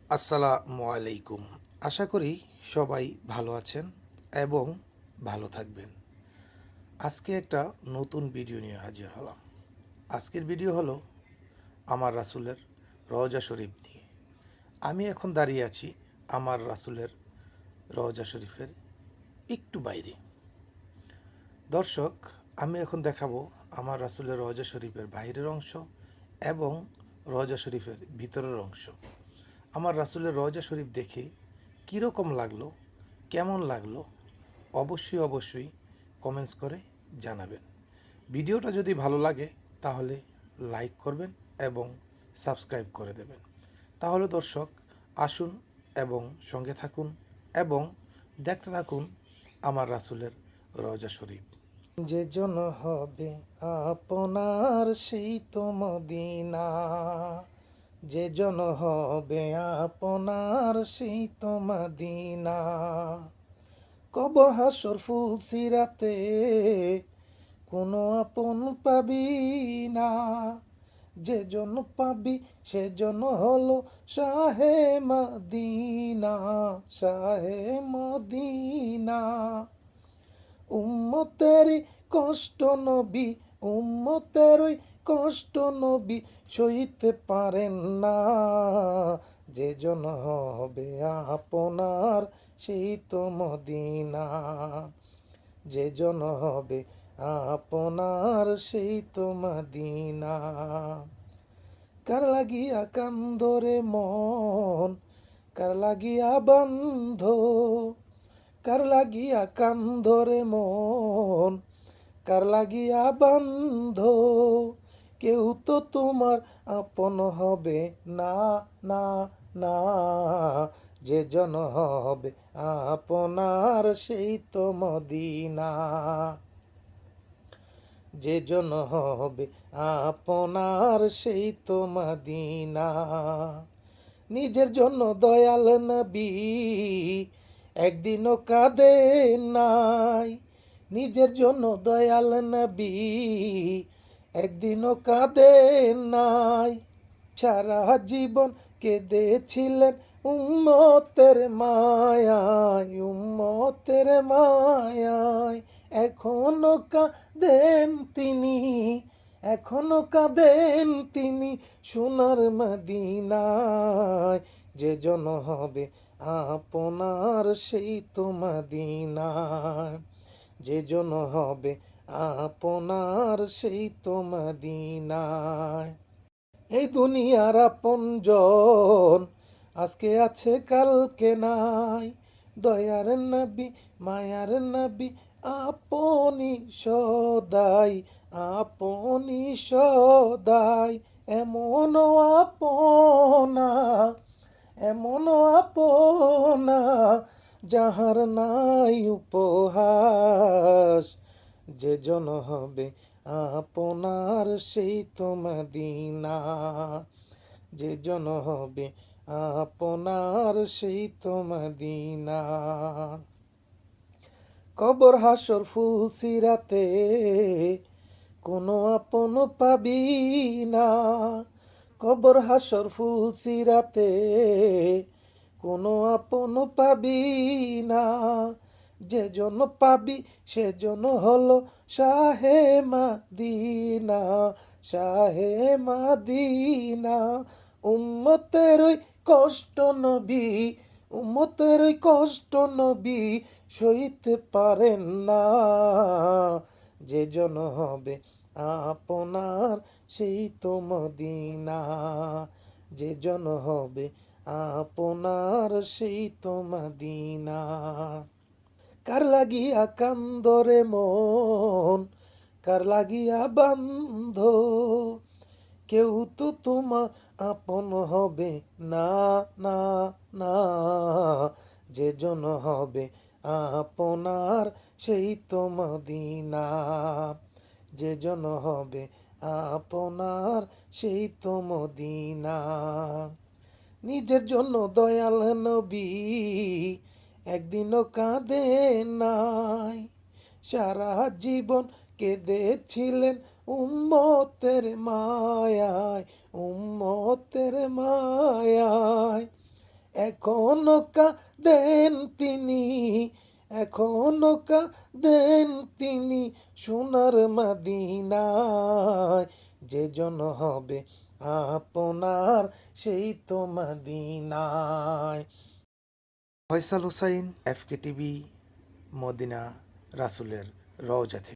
আসসালামু আলাইকুম। আশা করি সবাই ভালো আছেন এবং ভালো থাকবেন। আজকে একটা নতুন ভিডিও নিয়ে হাজির হলাম। আজকের ভিডিও হলো আমার রাসূলের রওজা শরীফ নিয়ে। আমি এখন দাঁড়িয়ে আছি আমার রাসূলের রওজা শরীফের একটু বাইরে। দর্শক, আমি এখন দেখাবো আমার রাসূলের রওজা শরীফের বাইরের অংশ এবং রওজা শরীফের ভিতরের অংশ। আমার রাসূলের রওজা শরীফ দেখে কীরকম লাগলো, কেমন লাগলো, অবশ্যই কমেন্টস করে জানাবেন। ভিডিওটা যদি ভালো লাগে তাহলে লাইক করবেন এবং সাবস্ক্রাইব করে দেবেন। তাহলে দর্শক, আসুন এবং সঙ্গে থাকুন এবং দেখতে থাকুন আমার রাসূলের রওজা শরীফ। যে জন হবে আপনার সেই তো মদিনা, যে জন হবে আপনার সেই তো মদিনা। কবর হাসর ফুল সিরাতে কোনো আপন পাবি না, যে জন পাবি সে জন হলো শাহে মদিনা, শাহে মদিনা। উম্মতেরই কষ্ট নবী, উম্মতেরই কষ্ট নবী সইতে পারেন না, যে জন হবে আপনার সেই তো মদিনা, যে জন হবে আপনার সেই তো মদিনা। কার লাগিয়া কান্দরে মন, কার লাগিয়া বন্ধ, কার লাগিয়া কান্দরে মন, কার লাগিয়া বন্ধ, কেউ তো তোমার আপন হবে না, না, না, যে জন হবে আপনার সেই তো মদিনা, যে জন হবে আপনার সেই তো মদিনা। নিজের জন্য দয়াল নবী একদিনও কাঁদে নাই, নিজের জন্য দয়াল নবী একদিনও কাঁদে নাই, সারা জীবন কেঁদেছিলেন উম্মতের মায়ায়, উম্মতের মায়ায়। এখনো কাঁদেন তিনি, এখনো কাঁদেন তিনি সোনার মদিনায়, যে জন হবে আপনার সেই তো মদিনায়, যে জন হবে আপনার সেই তো মদিনায়। এই দুনিয়ার আপনজন আজকে আছে কালকে নাই, দয়ার নবী মায়ার নবী আপনি সদাই, আপনি সদাই। এমন আপনা, এমন আপনা যাহার নাই উপহাস, যে জন হবে আপনার সেই তো মদিনা, যে জন হবে আপনার সেই তো মদিনা। কবর হাসর ফুল সিরাতে কোনো আপন পাবি না, কবর হাসর ফুল সিরাতে কোনো আপন পাবি না, যে জন পাবি সে জন হলো শাহে মদিনা, শাহে মদিনা। উম্মতের ওই কষ্ট নবী, উম্মতের ওই কষ্ট নবী সইতে পারেন না, যে জন হবে আপনার সেই তো মদিনা, যে জন হবে আপনার সেই তো মদিনা। কার লাগিয়া কান্দরে মন, কার লাগিয়া বন্ধ, কেউ তো তোমার আপন হবে না, না, না, যে জন হবে আপনার সেই তো মদিনা, যে জন হবে আপনার সেই তো মদিনা। নিজের জন্য দয়াল নবী একদিনও কাঁদে নাই, সারা জীবন কেঁদেছিলেন উম্মতের মায়ায়, উম্মতের মায়ায়। এখনো কাঁদেন তিনি, এখনো কাঁদেন তিনি সোনার মদিনায়, যে জন হবে আপনার সেই তো মদিনায়। ফয়সাল হোসাইন, FK টিভি, মদিনা রাসুলের রওজা থেকে।